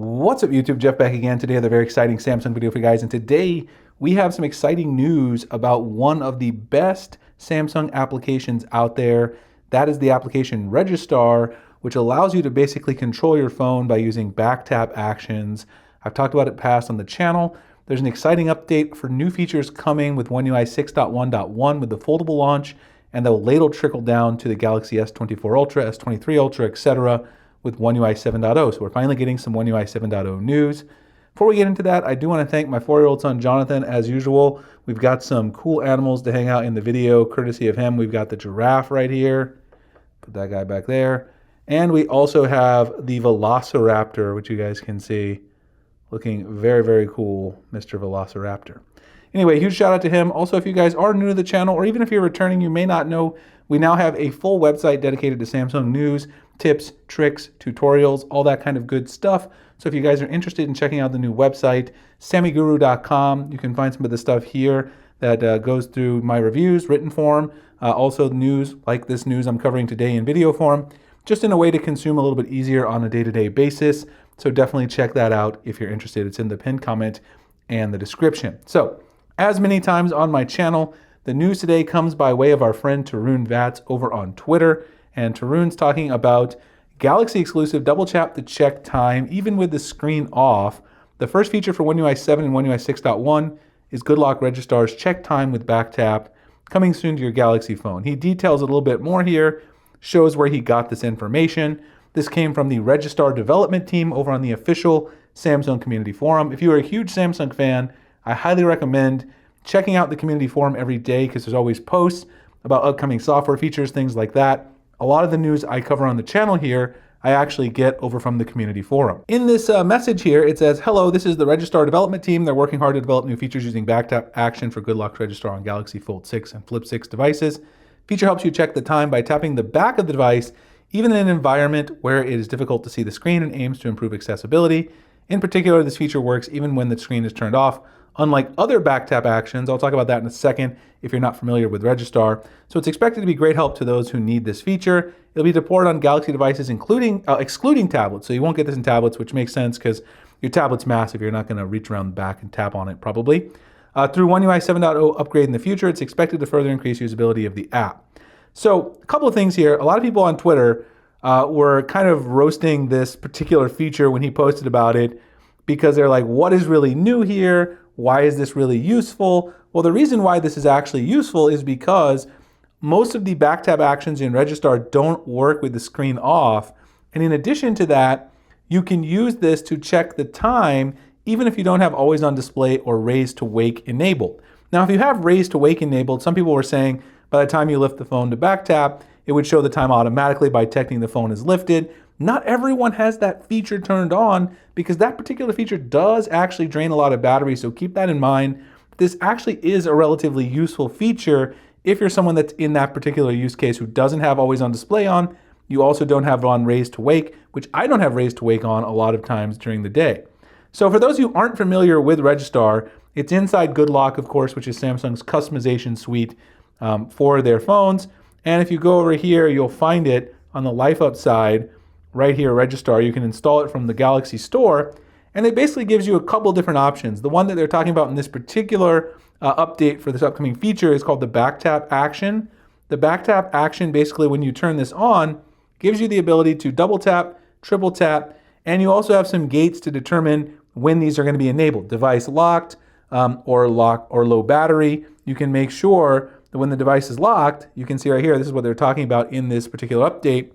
What's up YouTube, Jeff back again. Today I have a very exciting Samsung video for you guys, and today we have some exciting news about one of the best Samsung applications out there. That is the application Registar, which allows you to basically control your phone by using back tap actions. I've talked about it past on the channel. There's an exciting update for new features coming with One UI 6.1.1 with the foldable launch, and that will later trickle down to the Galaxy S24 Ultra, S23 Ultra, etc. with One UI 7.0. So we're finally getting some One UI 7.0 news. Before we get into that, I do want to thank my 4-year-old son, Jonathan. As usual, we've got some cool animals to hang out in the video, courtesy of him. We've got the giraffe right here. Put that guy back there. And we also have the Velociraptor, which you guys can see. Looking very, very cool, Mr. Velociraptor. Anyway, huge shout out to him. Also, if you guys are new to the channel, or even if you're returning, you may not know, we now have a full website dedicated to Samsung news, tips, tricks, tutorials, all that kind of good stuff. So if you guys are interested in checking out the new website, sammyguru.com, you can find some of the stuff here that goes through my reviews, written form, also news like this news I'm covering today in video form, just in a way to consume a little bit easier on a day-to-day basis. So definitely check that out if you're interested. It's in the pinned comment and the description. So, as many times on my channel, the news today comes by way of our friend Tarun Vats over on Twitter. And Tarun's talking about Galaxy exclusive double tap to check time, even with the screen off. The first feature for One UI 7 and One UI 6.1 is GoodLock Registar's check time with back tap, coming soon to your Galaxy phone. He details a little bit more here, shows where he got this information. This came from the Registar development team over on the official Samsung community forum. If you are a huge Samsung fan, I highly recommend checking out the community forum every day because there's always posts about upcoming software features, things like that. A lot of the news I cover on the channel here, I actually get over from the community forum. In this message here, it says, hello, this is the Registar development team. They're working hard to develop new features using back tap action for GoodLock Registar on Galaxy Fold 6 and Flip 6 devices. Feature helps you check the time by tapping the back of the device, even in an environment where it is difficult to see the screen, and aims to improve accessibility. In particular, this feature works even when the screen is turned off. Unlike other back tap actions, I'll talk about that in a second if you're not familiar with Registar. So it's expected to be great help to those who need this feature. It'll be deployed on Galaxy devices, excluding tablets. So you won't get this in tablets, which makes sense because your tablet's massive. You're not going to reach around the back and tap on it probably. Through One UI 7.0 upgrade in the future, it's expected to further increase usability of the app. So a couple of things here. A lot of people on Twitter were kind of roasting this particular feature when he posted about it because they're like, what is really new here? Why is this really useful? Well, the reason why this is actually useful is because most of the back tap actions in Registar don't work with the screen off. And in addition to that, you can use this to check the time even if you don't have always on display or raise to wake enabled. Now, if you have raise to wake enabled, some people were saying by the time you lift the phone to back tap, it would show the time automatically by detecting the phone is lifted. Not everyone has that feature turned on because that particular feature does actually drain a lot of battery, so keep that in mind. This actually is a relatively useful feature if you're someone that's in that particular use case who doesn't have always on display on. You also don't have on raise to wake, which I don't have raise to wake on a lot of times during the day. So for those who aren't familiar with Registar, it's inside GoodLock, of course, which is Samsung's customization suite for their phones. And if you go over here, you'll find it on the Life Up side, right here, Registar. You can install it from the Galaxy Store, and it basically gives you a couple different options. The one that they're talking about in this particular update for this upcoming feature is called the back tap action. The back tap action, basically when you turn this on, gives you the ability to double tap, triple tap, and you also have some gates to determine when these are going to be enabled. Device locked or low battery. You can make sure that when the device is locked, you can see right here, this is what they're talking about in this particular update.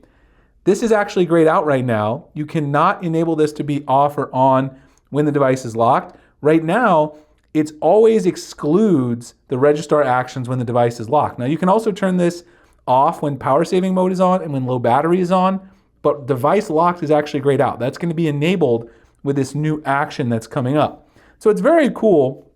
This is actually grayed out right now. You cannot enable this to be off or on when the device is locked. Right now, it always excludes the Registar actions when the device is locked. Now, you can also turn this off when power saving mode is on and when low battery is on, but device locked is actually grayed out. That's going to be enabled with this new action that's coming up. So it's very cool.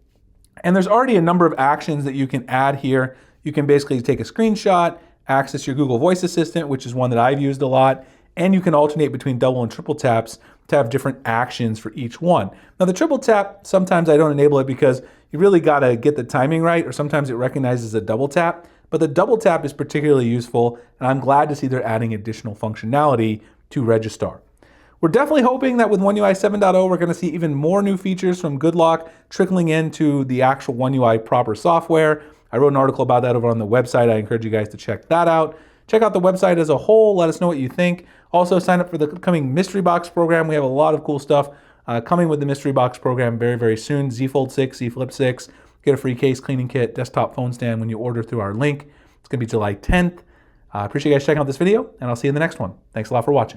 And there's already a number of actions that you can add here. You can basically take a screenshot, access your Google Voice Assistant, which is one that I've used a lot, and you can alternate between double and triple taps to have different actions for each one. Now the triple tap, sometimes I don't enable it because you really got to get the timing right, or sometimes it recognizes a double tap, but the double tap is particularly useful, and I'm glad to see they're adding additional functionality to Registar. We're definitely hoping that with One UI 7.0, we're going to see even more new features from GoodLock trickling into the actual One UI proper software. I wrote an article about that over on the website. I encourage you guys to check that out. Check out the website as a whole. Let us know what you think. Also, sign up for the upcoming Mystery Box program. We have a lot of cool stuff coming with the Mystery Box program very, very soon. Z Fold 6, Z Flip 6. Get a free case cleaning kit, desktop phone stand when you order through our link. It's going to be July 10th. I appreciate you guys checking out this video, and I'll see you in the next one. Thanks a lot for watching.